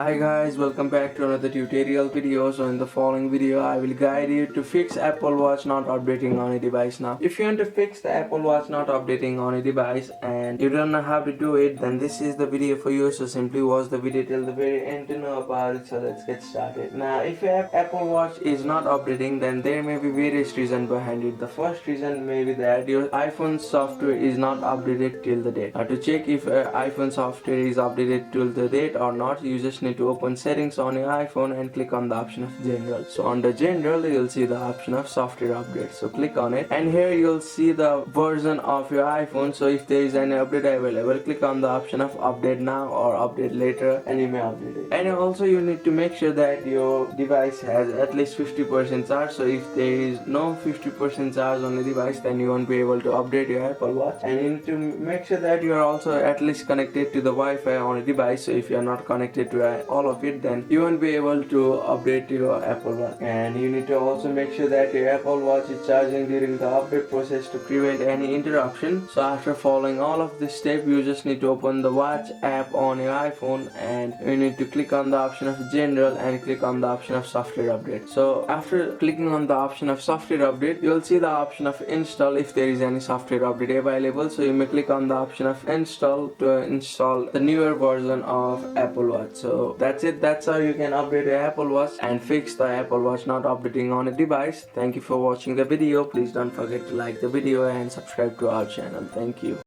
Hi guys, welcome back to another tutorial video. So in the following video I will guide you to fix Apple Watch not updating on a device. Now if you want to fix the Apple Watch not updating on a device and you don't know how to do it, then this is the video for you. So simply watch the video till the very end to know about it. So let's get started. Now if your Apple Watch is not updating, then there may be various reasons behind it. The first reason may be that your iPhone software is not updated till the date. Now to check if iPhone software is updated till the date or not, you just need to open settings on your iPhone and click on the option of general. So under general you'll see the option of software update, so click on it and here you'll see the version of your iPhone. So if there is any update available, click on the option of update now or update later and you may update it. And also you need to make sure that your device has at least 50% charge. So if there is no 50% charge on the device, then you won't be able to update your Apple Watch. And you need to make sure that you are also at least connected to the Wi-Fi on a device. So if you are not connected to all of it, then you won't be able to update your Apple Watch. And you need to also make sure that your Apple Watch is charging during the update process to prevent any interruption. So after following all of this step, you just need to open the Watch app on your iPhone and you need to click on the option of general and click on the option of software update. So after clicking on the option of software update, you'll see the option of install if there is any software update available. So you may click on the option of install to install the newer version of Apple Watch. So that's it. That's how you can update your Apple Watch and fix the Apple Watch not updating on a device. Thank you for watching the video. Please don't forget to like the video and subscribe to our channel. Thank you.